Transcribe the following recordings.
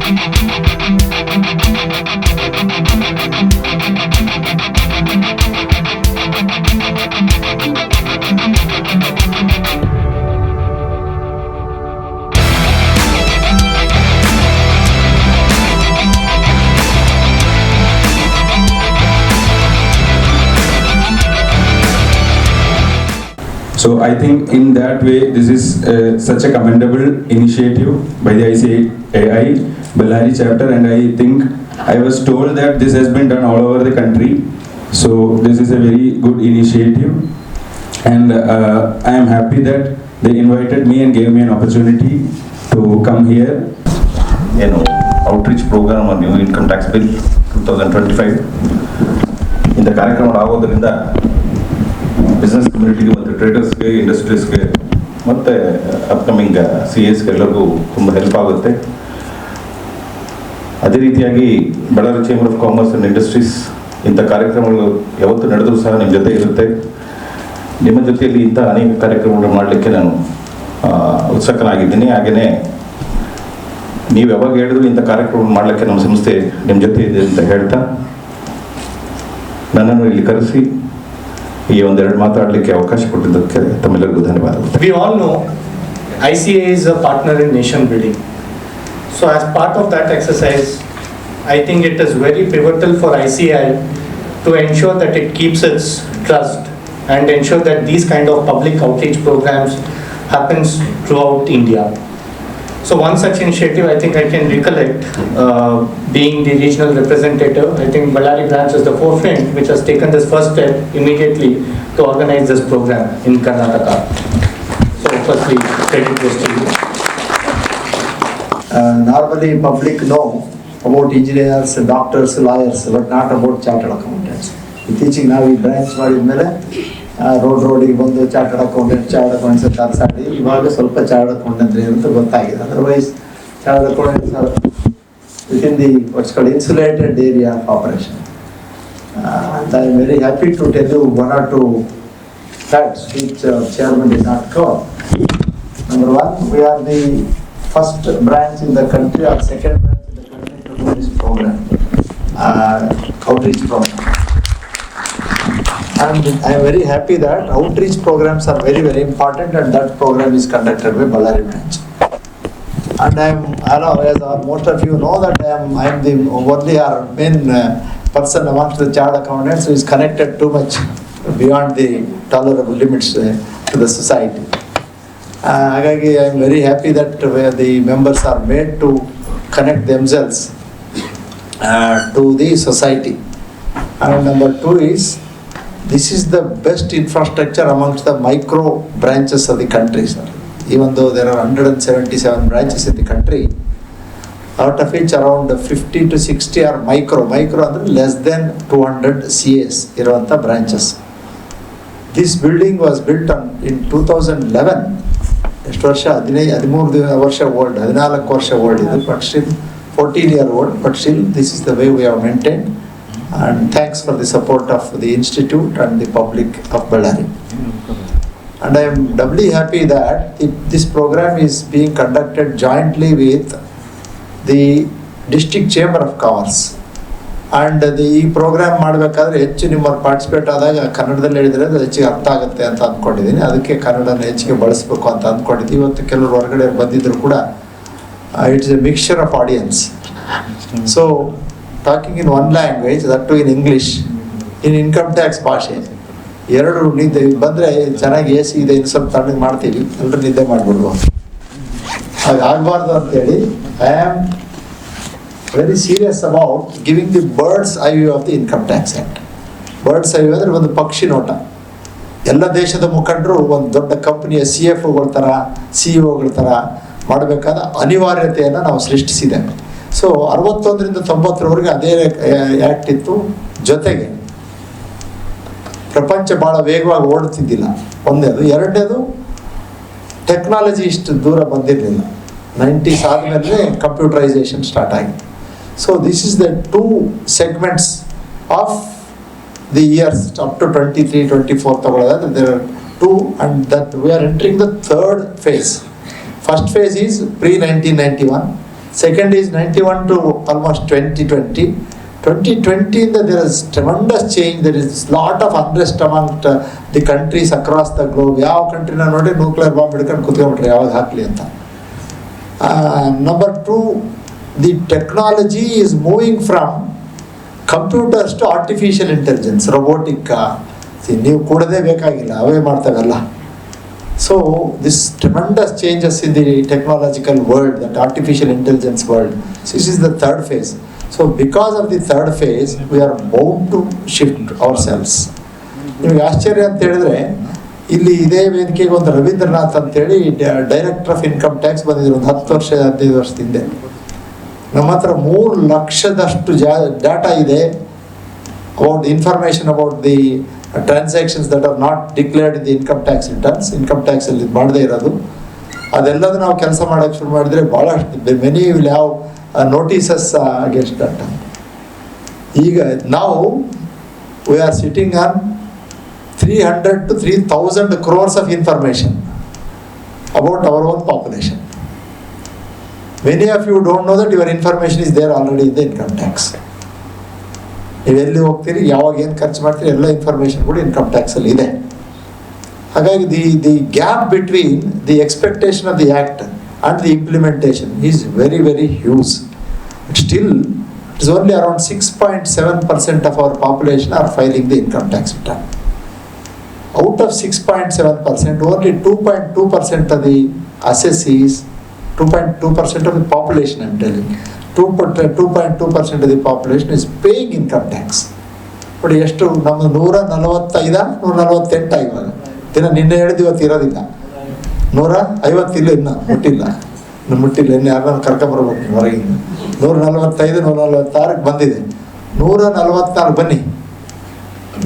So I think in that way, this is such a commendable initiative by the ICAI Bellary chapter, and I think I was told that this has been done all over the country. So this is a very good initiative, and I am happy that they invited me and gave me an opportunity to come here. Outreach program on new income tax bill 2025 in the ಕಾರ್ಯಕ್ರಮ ಆಗೋದ್ರಿಂದ business ಕಮ್ಯುನಿಟಿಗೆ ಮತ್ತು ಟ್ರೇಡರ್ಸ್ಗೆ, ಇಂಡಸ್ಟ್ರೀಸ್ಗೆ ಮತ್ತು upcoming CAಸ್ಗೆ ಎಲ್ಲರಿಗೂ ತುಂಬ help ಆಗುತ್ತೆ. ಅದೇ ರೀತಿಯಾಗಿ Ballari chamber of commerce and industries ಇಂಥ ಕಾರ್ಯಕ್ರಮಗಳು ಯಾವತ್ತೂ ನಡೆದರೂ ಸಹ ನಿಮ್ಮ ಜೊತೆ ಇರುತ್ತೆ. ನಿಮ್ಮ ಜೊತೆಯಲ್ಲಿ ಇಂಥ ಅನೇಕ ಕಾರ್ಯಕ್ರಮಗಳು ಮಾಡಲಿಕ್ಕೆ ನಾನು ಉತ್ಸುಕನಾಗಿದ್ದೀನಿ. ಹಾಗೆಯೇ ನೀವು ಯಾವಾಗ ಹೇಳಿದ್ರು ಇಂಥ ಕಾರ್ಯಕ್ರಮ ಮಾಡಲಿಕ್ಕೆ ನಮ್ಮ ಸಂಸ್ಥೆ ನಿಮ್ಮ ಜೊತೆ ಇದೆ ಅಂತ ಹೇಳ್ತಾ ನನ್ನನ್ನು ಇಲ್ಲಿ ಕರೆಸಿ ಈ ಒಂದೆರಡು ಮಾತಾಡಲಿಕ್ಕೆ ಅವಕಾಶ ಕೊಟ್ಟಿದ್ದಕ್ಕೆ ತಮ್ಮೆಲ್ಲರಿಗೂ ಧನ್ಯವಾದಗಳು. We all know ICAI is a partner in nation building. So as part of that exercise, I think it is very pivotal for ICAI to ensure that it keeps its trust and ensure that these kind of public outreach programs happens throughout India. So one such initiative I think I can recollect, being the regional representative, I think Ballari branch is the forefront which has taken this first step immediately to organize this program in Karunakara. So firstly, credit goes to you. Normally public know about engineers, doctors, lawyers, but not about chartered accountants. ಇತ್ತೀಚೆಗೆ ನಾವು ಈ branch ಮಾಡಿದ ಮೇಲೆ ರೋಡಿಗೆ ಬಂದು chartered accountants ಕನಸಾಡಿ ಇವಾಗ ಸ್ವಲ್ಪ chartered accountant ಅಂತ ಗೊತ್ತಾಗಿದೆ. Otherwise chartered accountants are within the what's called insulated area of operation. And I am very happy to tell you one or two facts which chairman did not cover. Number one, we are the first branch in the country or second branch in the country to do this program, outreach program. And I am very happy that outreach programs are very, very important, and that program is conducted by Bellary branch. And I know, as most of you know, that I am the only or main person amongst the chartered accountants who is connected too much beyond the tolerable limits to the society. I am very happy that the members are made to connect themselves to the society. And number two is, this is the best infrastructure amongst the micro branches of the country, sir. Even though there are 177 branches in the country, out of which around 50 to 60 are micro and less than 200 CAs iruvanta branches. This building was built in 2011. ಎಷ್ಟು ವರ್ಷ 13 ವರ್ಷ old, 14 ವರ್ಷ old ಇದೆ, but still 14-year old, but still this is the way we have maintained. And thanks for the support of the institute and the public of Ballari. And I am doubly happy that this program is being conducted jointly with the district chamber of commerce. And ಈ program ಮಾಡಬೇಕಾದ್ರೆ ಹೆಚ್ಚು ನಿಮ್ಮನ್ನು participate ಆದಾಗ ಕನ್ನಡದಲ್ಲಿ ಹೇಳಿದರೆ ಅದು ಹೆಚ್ಚಿಗೆ ಅರ್ಥ ಆಗುತ್ತೆ ಅಂತ ಅಂದ್ಕೊಂಡಿದ್ದೀನಿ. ಅದಕ್ಕೆ ಕನ್ನಡನ ಹೆಚ್ಚಿಗೆ ಬಳಸಬೇಕು ಅಂತ ಅಂದ್ಕೊಂಡಿದ್ದೀನಿ. ಇವತ್ತು ಕೆಲವರು ಹೊರಗಡೆ ಬಂದಿದ್ದರು ಕೂಡ it's a mixture of audience. So talking in one language, that too in English, in income tax ಭಾಷೆ ಎರಡು ನಿದ್ದೆ ಬಂದರೆ ಚೆನ್ನಾಗಿ AC ಇದೆ, ಇನ್ನು ಸ್ವಲ್ಪ ತಣ್ಣಗೆ ಮಾಡ್ತೀವಿ, ಎಲ್ಲರೂ ನಿದ್ದೆ ಮಾಡಿಬಿಡುವ, ಹಾಗಾಗಬಾರ್ದು ಅಂತೇಳಿ I am very serious about giving the birds eye view of the income tax act. Birds eye view ಅಂದರೆ ಒಂದು ಪಕ್ಷಿ ನೋಟ. ಎಲ್ಲ ದೇಶದ ಮುಖಂಡರು ಒಂದು ದೊಡ್ಡ ಕಂಪ್ನಿಯ CFOಗಳ ಥರ, CEO ಥರ ಮಾಡಬೇಕಾದ ಅನಿವಾರ್ಯತೆಯನ್ನು ನಾವು ಸೃಷ್ಟಿಸಿದ್ದೇವೆ. ಸೊ 61ರಿಂದ 90ರವರೆಗೆ ಅದೇ ಆ್ಯಕ್ಟ್ ಇತ್ತು. ಜೊತೆಗೆ ಪ್ರಪಂಚ ಭಾಳ ವೇಗವಾಗಿ ಓಡುತ್ತಿದ್ದಿಲ್ಲ, ಒಂದೇದು. ಎರಡನೇದು, ಟೆಕ್ನಾಲಜಿ ಇಷ್ಟು ದೂರ ಬಂದಿರಲಿಲ್ಲ. 90s ಆದಮೇಲೆ ಕಂಪ್ಯೂಟರೈಸೇಷನ್ ಸ್ಟಾರ್ಟ್ ಆಗಿದೆ. So this is the 2 segments of the years up to 23-24 ತಗೊಳ್ಳೋದಾದ್ರೆ there are 2, and that we are entering the third phase. First phase is pre-1991, Second is 91 to almost 2020. 2020 there is tremendous change. There is lot of unrest among the countries across the globe. ಯಾವ ಕಂಟ್ರಿನ ನೋಡಿ nuclear bomb ಹಿಡ್ಕೊಂಡು ಕುತ್ಕೊಂಡ್ಬಿಟ್ರೆ ಯಾವಾಗ ಹಾಕಲಿ ಅಂತ. Number 2, the technology is moving from computers to artificial intelligence, robotic. ನೀವು ಕೂಡದೇ ಬೇಕಾಗಿಲ್ಲ, ಅವೇ ಮಾಡ್ತಾವೆಲ್ಲ. So this tremendous changes in the technological world, that artificial intelligence world. So this is the third phase. So because of the third phase, we are bound to shift ourselves. ನಿಮಗೆ ಆಶ್ಚರ್ಯ ಅಂತ ಹೇಳಿದ್ರೆ, ಇಲ್ಲಿ ಇದೇ ವೇದಿಕೆಗೆ ಒಂದು ರವೀಂದ್ರನಾಥ್ ಅಂತೇಳಿ ಡೈರೆಕ್ಟರ್ ಆಫ್ ಇನ್ಕಮ್ ಟ್ಯಾಕ್ಸ್ ಬಂದಿದ್ರು ಒಂದು 10-15 ವರ್ಷದ ಹಿಂದೆ. ನಮ್ಮ ಹತ್ರ 3 ಲಕ್ಷದಷ್ಟು ಡಾಟಾ ಇದೆ about information about the transactions that are not declared in the income tax returns. Income ಟ್ಯಾಕ್ಸಲ್ಲಿ ಮಾಡದೇ ಇರೋದು ಅದೆಲ್ಲದು ನಾವು ಕೆಲಸ ಮಾಡೋಕ್ಕೆ ಶುರು ಮಾಡಿದರೆ ಭಾಳಷ್ಟು many will have notices against that. ಈಗ ನಾವು we are sitting on 300 to 3,000 crores of information about our own population. Many of you don't know that your information is there already in the income tax. ನೀವೆಲ್ಲಿ ಹೋಗ್ತೀರಿ, ಯಾವಾಗ ಏನು ಖರ್ಚು ಮಾಡ್ತೀರಿ, ಎಲ್ಲ information ಕೂಡ ಇನ್ಕಮ್ ಟ್ಯಾಕ್ಸಲ್ಲಿ ಇದೆ. ಹಾಗಾಗಿ the gap between the expectation of the act and the implementation is very very huge. Still, it is only around 6.7% of our population are filing the income tax return. Out of 6.7%, only 2.2% of the assessees, 2.2% of the population, I am telling, 2.2% of the population is paying income tax. ನೋಡಿ ಎಷ್ಟು, ನಮ್ಮ 145-148 ಇವಾಗ ದಿನ, ನಿನ್ನೆ ಹೇಳಿದ್ದು ಇವತ್ತು ಇರೋದಿಲ್ಲ. 150 ಇಲ್ಲ, ಇನ್ನು ಮುಟ್ಟಿಲ್ಲ, ಇನ್ನು ಯಾರನ್ನ ಕರ್ಕೊಂಬರ್ಬೇಕು ಹೊರಗಿಂದ. 145-146 ಬಂದಿದೆ. 144 ಬನ್ನಿ,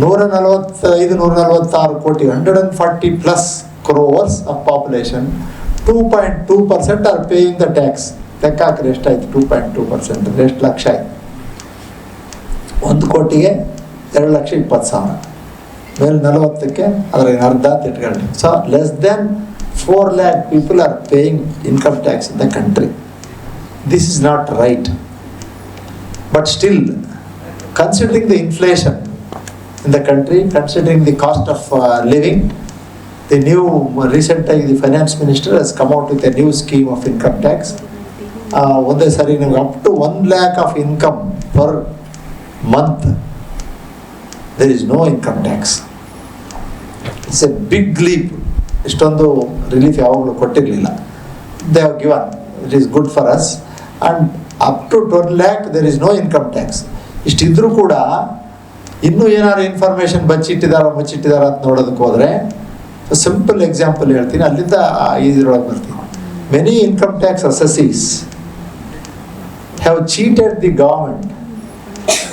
145-146 ಕೋಟಿ, 140+ crores of population, 2.2% are paying the tax. ಲೆಕ್ಕ ಹಾಕ್ರೆ ಎಷ್ಟಾಯ್ತು? 2.2% ಎಷ್ಟು ಲಕ್ಷ ಆಯ್ತು? 1 ಕೋಟಿಗೆ 2,20,000 ಮೇಲೆ 40ಕ್ಕೆ ಅದರ ಅರ್ಧ ತಿಟ್ಕೊಂಡು. So less than 4 lakh people are paying income tax in the country. This is not right. But still, considering the inflation in the country, considering the cost of living, the new recently the finance minister has come out with a new scheme of income tax. ಒಂದೇ ಸರಿ ನಿಮ್ಗೆ up to 1 lakh of income per month, there is no income tax. It's a big leap. ಇಷ್ಟೊಂದು relief ಯಾವಾಗಲೂ ಕೊಟ್ಟಿರಲಿಲ್ಲ. They have given, it is good for us. And up to 12 lakh there is no income tax. ಇಷ್ಟಿದ್ರೂ ಕೂಡ ಇನ್ನೂ ಏನಾದ್ರು information ಮುಚ್ಚಿಟ್ಟಿದಾರ ಅಂತ ನೋಡೋದಕ್ಕೆ ಹೋದರೆ, simple example ಹೇಳ್ತೀನಿ, ಅಲ್ಲಿಂದ ಇದರೊಳಗೆ ಬರ್ತೀನಿ. Many income tax assessees have cheated the government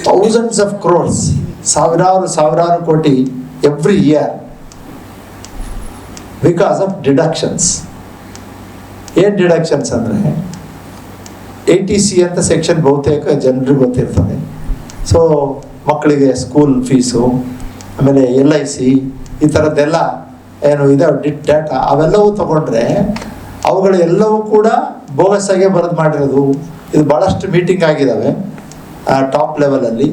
thousands of crores, ಸಾವಿರಾರು ಕೋಟಿ every year because of deductions. ಏನು ಡಿಡಕ್ಷನ್ಸ್ ಅಂದರೆ, ATC ಅಂತ ಸೆಕ್ಷನ್ ಬಹುತೇಕ ಜನರಿಗೆ ಗೊತ್ತಿರ್ತದೆ. ಸೊ ಮಕ್ಕಳಿಗೆ ಸ್ಕೂಲ್ ಫೀಸು, ಆಮೇಲೆ LIC, ಈ ಥರದ್ದೆಲ್ಲ ಏನು ಇದೆ ಡಾಟಾ, ಅವೆಲ್ಲವೂ ತಗೊಂಡ್ರೆ ಅವುಗಳು ಎಲ್ಲವೂ ಕೂಡ ಬೋಗಸ್ ಆಗಿ ಬರೆದು ಮಾಡಿರೋದು. ಇದು ಭಾಳಷ್ಟು ಮೀಟಿಂಗ್ ಆಗಿದ್ದಾವೆ ಟಾಪ್ ಲೆವೆಲಲ್ಲಿ.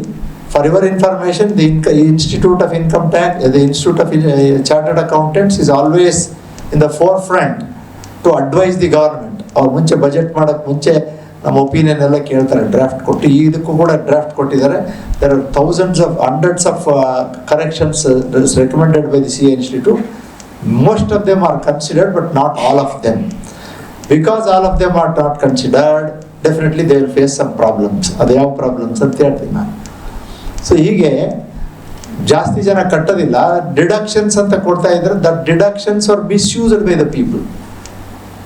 For your information, the institute of income tax, the institute of chartered accountants is always in the forefront to advise the government. ಅವ್ರು ಮುಂಚೆ ಬಜೆಟ್ ಮಾಡೋಕ್ಕೆ ಮುಂಚೆ ನಮ್ಮ ಒಪಿನಿಯನ್ ಎಲ್ಲ ಕೇಳ್ತಾರೆ, ಡ್ರಾಫ್ಟ್ ಕೊಟ್ಟು. ಇದಕ್ಕೂ ಕೂಡ ಡ್ರಾಫ್ಟ್ ಕೊಟ್ಟಿದ್ದಾರೆ. There are hundreds of corrections recommended by the CA Institute. Most of them are considered, but not all of them. Because all of them are not considered, definitely they will face some problems. ಅದು ಯಾವ problems ಅಂತ ಹೇಳ್ತೀನಿ ನಾನು. So ಹೀಗೆ ಜಾಸ್ತಿ ಜನ ಕಟ್ಟೋದಿಲ್ಲ. Deductions ಅಂತ ಕೊಡ್ತಾ ಇದ್ದಾರೆ. That deductions are misused by the people,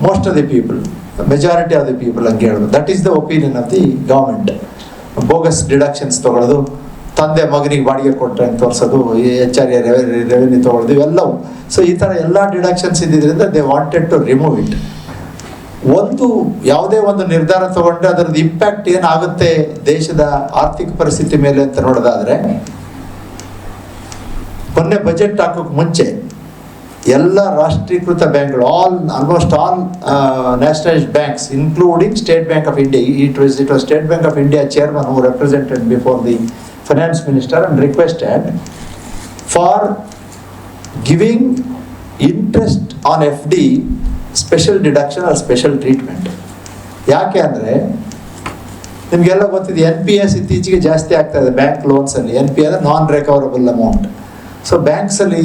most of the people, majority of the people ಹಂಗೆ ಹೇಳೋದು. That is the opinion of the government. Bogus deductions ತೊಗೊಳೋದು, ತಂದೆ ಮಗನಿಗೆ ಬಾಡಿಗೆ ಕೊಟ್ಟರೆ ಅಂತ ತೋರಿಸೋದು, HRA ರೆವೆನ್ಯೂ ತೊಗೊಳೋದು, ಇವೆಲ್ಲವು. ಸೊ ಈ ಥರ ಎಲ್ಲ ಡಿಡಕ್ಷನ್ಸ್ ಇದ್ದಿದ್ದರಿಂದ they wanted to remove it. ಯಾವುದೇ ಒಂದು ನಿರ್ಧಾರ ತಗೊಂಡ್ರೆ ಅದರದ್ದು ಇಂಪ್ಯಾಕ್ಟ್ ಏನಾಗುತ್ತೆ ದೇಶದ ಆರ್ಥಿಕ ಪರಿಸ್ಥಿತಿ ಮೇಲೆ ಅಂತ ನೋಡೋದಾದ್ರೆ, ಮೊನ್ನೆ ಬಜೆಟ್ ಹಾಕೋಕೆ ಮುಂಚೆ ಎಲ್ಲ ರಾಷ್ಟ್ರೀಕೃತ ಬ್ಯಾಂಕ್ಗಳು, almost all nationalized banks, including State Bank of India. It was State Bank of India chairman who represented before the finance minister and requested for giving interest on FD special deduction or special treatment. ಯಾಕೆ ಅಂದರೆ ನಿಮಗೆಲ್ಲ ಗೊತ್ತಿದೆ, NPS ಇತ್ತೀಚೆಗೆ ಜಾಸ್ತಿ ಆಗ್ತಾ ಇದೆ bank ಲೋನ್ಸಲ್ಲಿ. NP ಅಂದರೆ ನಾನ್ ರಿಕವರಬಲ್ ಅಮೌಂಟ್. ಸೊ ಬ್ಯಾಂಕ್ಸಲ್ಲಿ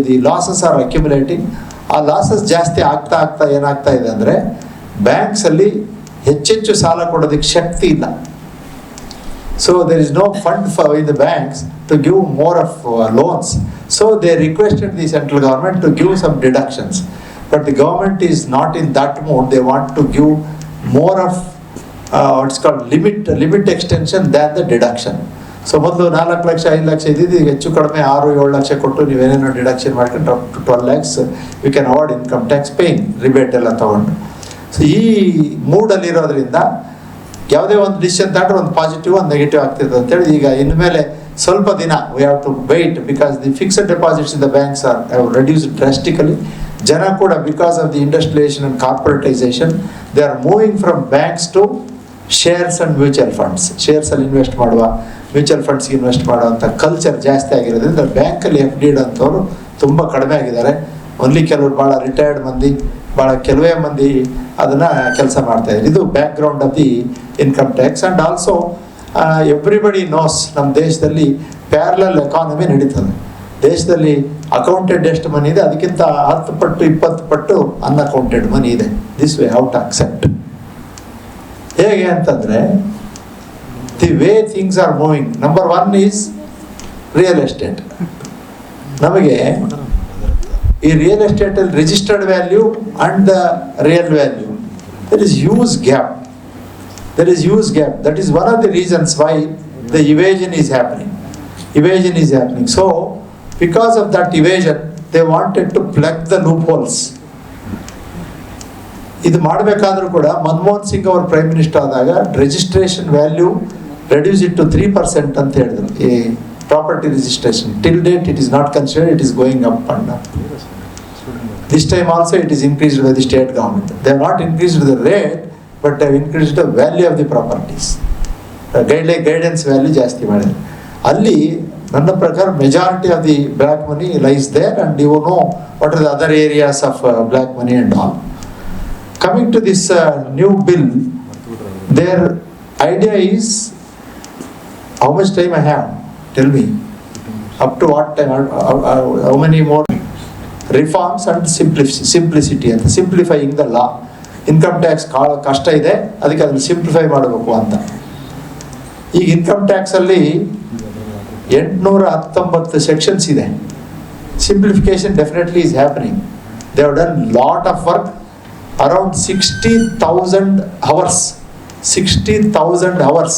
ದಿ ಲಾಸಸ್ ಆರ್ ಅಕ್ಯುಮುಲೇಟಿಂಗ್. ಆ ಲಾಸಸ್ ಜಾಸ್ತಿ ಆಗ್ತಾ ಏನಾಗ್ತಾ ಇದೆ ಅಂದರೆ ಬ್ಯಾಂಕ್ಸಲ್ಲಿ ಹೆಚ್ಚೆಚ್ಚು ಸಾಲ ಕೊಡೋದಕ್ಕೆ ಶಕ್ತಿ ಇಲ್ಲ. So there is no fund for in the banks to give more of loans. So they requested the central government to give some deductions. But the government is not in that mood. They want to give more of what's called limit extension than the deduction. So ಮೊದಲು 4 ಲಕ್ಷ 5 ಲಕ್ಷ ಇದ್ದಿದ್ದು ಈಗ ಹೆಚ್ಚು ಕಡಿಮೆ 6-7 ಲಕ್ಷ ಕೊಟ್ಟು ನೀವೇನೇನೋ deduction ಮಾಡ್ಕೊಂಡು up to 12 lakhs you can avoid income tax paying, rebate ಎಲ್ಲ ತೊಗೊಂಡು. ಸೊ ಈ ಮೂಡಲ್ಲಿರೋದ್ರಿಂದ ಯಾವುದೇ ಒಂದು ಡಿಸಿಷನ್ ತಗೊಂಡ್ರೆ ಒಂದು ಪಾಸಿಟಿವ್ ಒಂದು ನೆಗೆಟಿವ್ ಆಗ್ತಿದೆ ಅಂತೇಳಿ ಈಗ ಇನ್ಮೇಲೆ ಸ್ವಲ್ಪ ದಿನ we have to wait, because the fixed deposits in the banks are have reduced drastically. ಜನ ಕೂಡ because of the industrialisation and corporatisation they are moving from banks to shares and mutual funds. ಶೇರ್ಸಲ್ಲಿ invest ಮಾಡುವ, mutual ಫಂಡ್ಸ್ಗೆ invest ಮಾಡುವಂಥ culture ಜಾಸ್ತಿ ಆಗಿರೋದ್ರಿಂದ ಬ್ಯಾಂಕಲ್ಲಿ FD ಇಡೋಂಥವ್ರು ತುಂಬ ಕಡಿಮೆ ಆಗಿದ್ದಾರೆ. ಓನ್ಲಿ ಕೆಲವರು ಭಾಳ ರಿಟೈರ್ಡ್ ಮಂದಿ, ಭಾಳ ಕೆಲವೇ ಮಂದಿ ಅದನ್ನು ಕೆಲಸ ಮಾಡ್ತಾಯಿದ್ದಾರೆ. ಇದು back ground of the income tax. And also everybody knows ನಮ್ಮ ದೇಶದಲ್ಲಿ ಪ್ಯಾರಲಲ್ ಎಕಾನಮಿ ನಡೀತದೆ. ದೇಶದಲ್ಲಿ ಅಕೌಂಟೆಡ್ ಎಷ್ಟು ಮನಿ ಇದೆ ಅದಕ್ಕಿಂತ 10 ಪಟ್ಟು 20 ಪಟ್ಟು ಅನ್ಅಕೌಂಟೆಡ್ ಮನಿ ಇದೆ. This way how to accept. ಹೇಗೆ ಅಂತಂದರೆ the way things are moving. Number 1 is real estate. ನಮಗೆ ಈ ರಿಯಲ್ ಎಸ್ಟೇಟಲ್ಲಿ registered value and the real value there is huge gap. That is one of the reasons why the evasion is happening. So because of that evasion they wanted to plug the loopholes. ಇದು ಮಾಡಬೇಕಾದ್ರೂ ಕೂಡ ಮನಮೋಹನ್ ಸಿಂಗ್ ಅವರು prime minister ಆದಾಗ registration value reduce it to 3% ಅಂತ ಹೇಳಿದ್ರು. ಈ property registration till date it is not considered, it is going up and up. This time also it is increased by the state government. They have not increased the rate, but they have increased the value of the properties. Guidance value ಜಾಸ್ತಿ ಮಾಡಿದ್ರು. ಅಲ್ಲಿ ನನ್ನ ಪ್ರಕಾರ majority of the black money lies there, and you know what are the other areas of black money and all. Coming to this new bill, their idea is, how much time I have? Tell me, up to what time, how many more reforms and simplicity ಅಂತ. Simplifying the law. Income tax ಕಷ್ಟ ಇದೆ, ಅದಕ್ಕೆ ಅದನ್ನು simplify ಮಾಡಬೇಕು ಅಂತ. ಈಗ income ಟ್ಯಾಕ್ಸಲ್ಲಿ 819 sections ಇದೆ. Simplification definitely is happening. They have done lot of work. Around 60,000 hours. 60,000 hours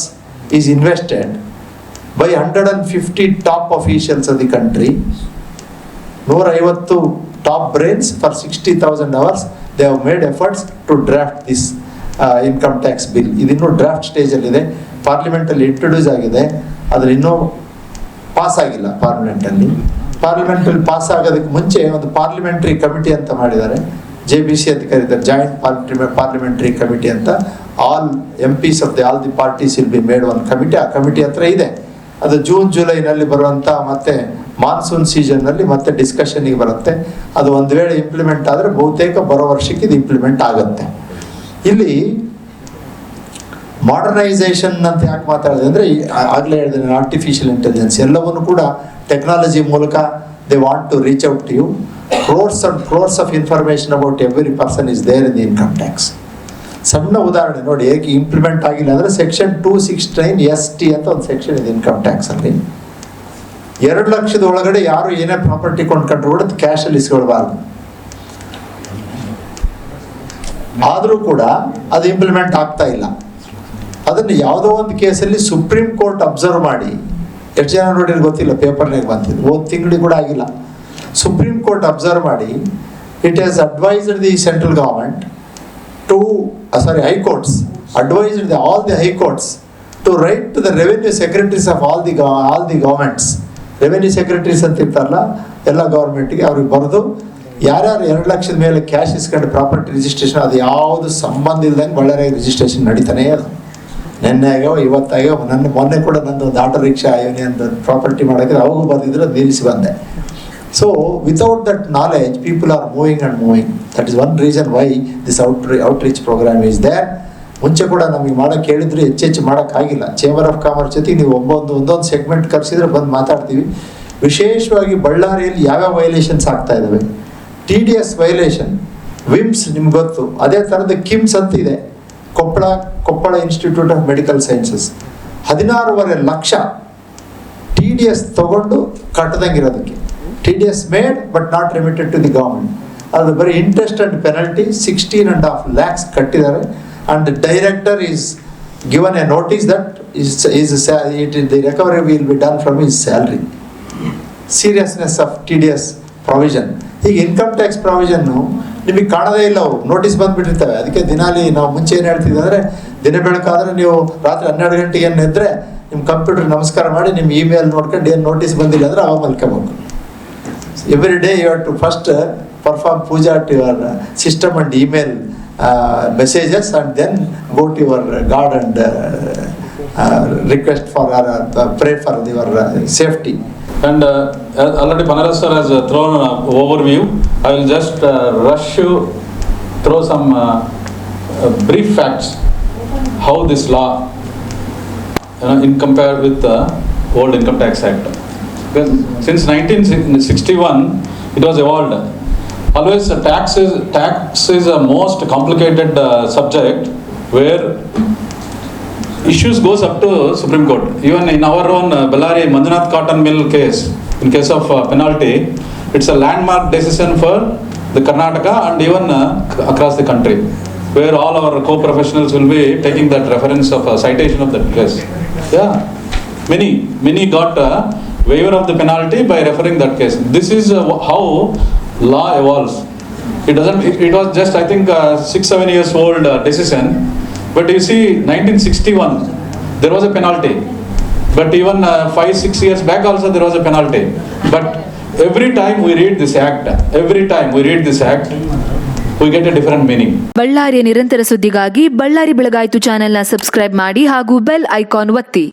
is invested by 150 top officials of the country. 150 top brains for 60,000 hours. They have made efforts to draft this income tax bill. ಇದಿನ್ನೂ draft ಸ್ಟೇಜಲ್ಲಿದೆ. ಪಾರ್ಲಿಮೆಂಟಲ್ಲಿ introduce ಆಗಿದೆ, ಆದರೆ ಇನ್ನೂ pass ಆಗಿಲ್ಲ ಪಾರ್ಲಿಮೆಂಟಲ್ಲಿ. Pass ಆಗೋದಕ್ಕೆ ಮುಂಚೆ ಒಂದು ಪಾರ್ಲಿಮೆಂಟ್ರಿ ಕಮಿಟಿ ಅಂತ ಮಾಡಿದ್ದಾರೆ. JBC ಅಂತ ಕರೀತಾರೆ, ಜಾಯಿಂಟ್ ಪಾರ್ಲಿಮೆಂಟ್ರಿ ಕಮಿಟಿ ಅಂತ. All MPs of all the parties will be made one committee. ಆ ಕಮಿಟಿ ಹತ್ರ ಇದೆ. ಅದು ಜೂನ್ ಜುಲೈನಲ್ಲಿ ಬರುವಂಥ ಮತ್ತೆ ಮಾನ್ಸೂನ್ ಸೀಸನ್ನಲ್ಲಿ ಮತ್ತೆ ಡಿಸ್ಕಷನ್ಗೆ ಬರುತ್ತೆ. ಅದು ಒಂದು ವೇಳೆ ಇಂಪ್ಲಿಮೆಂಟ್ ಆದರೆ ಬಹುತೇಕ ಬರೋ ವರ್ಷಕ್ಕೆ ಇದು ಇಂಪ್ಲಿಮೆಂಟ್ ಆಗುತ್ತೆ. ಇಲ್ಲಿ ಮಾಡರ್ನೈಸೇಷನ್ ಅಂತ ಯಾಕೆ ಮಾತಾಡಿದೆ ಅಂದರೆ, ಆಗಲೇ ಹೇಳಿದೆ ಆರ್ಟಿಫಿಷಿಯಲ್ ಇಂಟೆಲಿಜೆನ್ಸ್ ಎಲ್ಲವನ್ನು ಕೂಡ ಟೆಕ್ನಾಲಜಿ ಮೂಲಕ they want to reach out to you. Crores and crores of information about every person is there in the income tax. ಸಣ್ಣ ಉದಾಹರಣೆ ನೋಡಿ, ಹೇಗೆ ಇಂಪ್ಲಿಮೆಂಟ್ ಆಗಿಲ್ಲ ಅಂದರೆ ಸೆಕ್ಷನ್ 269 ST ಅಂತ ಒಂದು ಸೆಕ್ಷನ್ ಇದೆ ಇನ್ಕಮ್ ಟ್ಯಾಕ್ಸಲ್ಲಿ. 2 ಲಕ್ಷದ ಒಳಗಡೆ ಯಾರು ಏನೇ ಪ್ರಾಪರ್ಟಿ ಕೊಂಡ್ಕೊಂಡ್ರು ಕೂಡ ಕ್ಯಾಶಲ್ಲಿ ಇಸ್ಕೊಳ್ಬಾರ್ದು. ಆದರೂ ಕೂಡ ಅದು ಇಂಪ್ಲಿಮೆಂಟ್ ಆಗ್ತಾ ಇಲ್ಲ. ಅದನ್ನು ಯಾವುದೋ ಒಂದು ಕೇಸಲ್ಲಿ ಸುಪ್ರೀಂ ಕೋರ್ಟ್ ಅಬ್ಸರ್ವ್ ಮಾಡಿ, ಎಷ್ಟು ಜನ ನೋಡಿದ್ರೆ ಗೊತ್ತಿಲ್ಲ, ಪೇಪರ್ನಾಗ ಬಂತಿದ್ದು, ಒಂದು ತಿಂಗಳಿಗೆ ಕೂಡ ಆಗಿಲ್ಲ. ಸುಪ್ರೀಂ ಕೋರ್ಟ್ ಅಬ್ಸರ್ವ್ ಮಾಡಿ, it has advised the central government to high courts advised all the high courts to write to the revenue secretaries of all the governments. Revenue secretaries ಅಂತ ಇರ್ತಾರಲ್ಲ ಎಲ್ಲ ಗೌರ್ಮೆಂಟ್ಗೆ, ಅವ್ರಿಗೆ ಬರೆದು ಯಾರ್ಯಾರು 2 ಲಕ್ಷದ ಮೇಲೆ ಕ್ಯಾಶ್ ಇಸ್ಕೊಂಡು ಪ್ರಾಪರ್ಟಿ ರಿಜಿಸ್ಟ್ರೇಷನ್ ಅದು ಯಾವುದು ಸಂಬಂಧ ಇಲ್ದಂಗೆ ಬಳ್ಳಾರಿ ರಿಜಿಸ್ಟ್ರೇಷನ್ ನಡೀತಾನೆ ಅದು. ನೆನ್ನೆ ಆಗ್ಯಾವ, ಇವತ್ತಾಗ್ಯಾವ. ಮೊನ್ನೆ ಕೂಡ ನಂದು ಒಂದು ಆಟೋ ರಿಕ್ಷಾ ಯೂನಿಯನ್ ಪ್ರಾಪರ್ಟಿ ಮಾಡೋಕ್ಕೆ ಅವಾಗೂ ಬಂದಿದ್ರು, ಅದು ನಿಲ್ಲಿಸಿ ಬಂದೆ. So without that knowledge people are moving and moving. That is one reason why this outreach programme is there. ಮುಂಚೆ ಕೂಡ ನಮಗೆ ಮಾಡೋಕ್ಕೆ ಹೇಳಿದ್ರು, ಹೆಚ್ಚೆಚ್ಚು ಮಾಡೋಕ್ಕಾಗಿಲ್ಲ. ಚೇಂಬರ್ ಆಫ್ ಕಾಮರ್ಸ್ ಜೊತೆಗೆ ನೀವು ಒಂದೊಂದು ಸೆಗ್ಮೆಂಟ್ ಕರೆಸಿದ್ರೆ ಬಂದು ಮಾತಾಡ್ತೀವಿ. ವಿಶೇಷವಾಗಿ ಬಳ್ಳಾರಿಯಲ್ಲಿ ಯಾವ್ಯಾವ ವೈಲೇಷನ್ಸ್ ಆಗ್ತಾ ಇದ್ದಾವೆ. TDS ವೈಲೇಷನ್, ವಿಮ್ಸ್ ನಿಮ್ಗೆ ಗೊತ್ತು, ಅದೇ ಥರದ ಕಿಮ್ಸ್ ಅಂತ ಇದೆ, Koppal institute of medical sciences. 16.5 lakh TDS ತಗೊಂಡು ಕಟ್ಟದಂಗಿರೋದಕ್ಕೆ. TDS made but not remitted to the government. ಅದು ಬರೀ ಇಂಟ್ರೆಸ್ಟ್ ಆ್ಯಂಡ್ ಪೆನಲ್ಟಿ 16.5 lakhs ಕಟ್ಟಿದ್ದಾರೆ. And the director is given a notice that the recovery will be done from his salary. Seriousness of TDS provision. ಈಗ income tax ಪ್ರಾವಿಷನ್ನು ನಿಮಗೆ ಕಾಣದೇ ಇಲ್ಲ, ಅವರು notice ಬಂದುಬಿಟ್ಟಿರ್ತವೆ. ಅದಕ್ಕೆ ದಿನಾಲಿ ನಾವು ಮುಂಚೆ ಏನು ಹೇಳ್ತಿದ್ವಿ ಅಂದರೆ, ದಿನ ಬೆಳಕಾದರೆ ನೀವು ರಾತ್ರಿ 12 ಗಂಟೆಗೆ ಏನು ಎದ್ದರೆ ನಿಮ್ಮ ಕಂಪ್ಯೂಟರ್ ನಮಸ್ಕಾರ ಮಾಡಿ ನಿಮ್ಮ ಇಮೇಲ್ ನೋಡ್ಕೊಂಡು ಏನು ನೋಟಿಸ್ ಬಂದಿಲ್ಲ ಅಂದರೆ ಅವಾಗ ಮಲ್ಕೋಬೇಕು. Every day you have to first perform puja to your system and email messages and then go to your God and request for pray for your safety. And already Kannada sir has thrown an overview. I will just rush you through some brief facts how this law in compare with the old Income Tax Act. Because since 1961 it was evolved. Always tax is a most complicated subject where issues goes up to Supreme Court. Even in our own Bellary Manjunath cotton mill case, in case of penalty, it's a landmark decision for the Karnataka and even across the country, where all our co-professionals will be taking that reference of citation of that case. Yeah, many got waiver of the penalty by referring that case. This is how law evolves. It was just I think 6-7 years old decision, but you see 1961 there was a penalty, but even 5-6 years back also there was a penalty. But every time we read this act, we get a different meaning. ಬಳ್ಳಾರಿಯ ನಿರಂತರ ಸುದ್ದಿಗಾಗಿ ಬಳ್ಳಾರಿ ಬೆಳಗಾಯಿತು ಚಾನೆಲ್ನ subscribe ಮಾಡಿ ಹಾಗೂ bell icon ಒತ್ತಿ.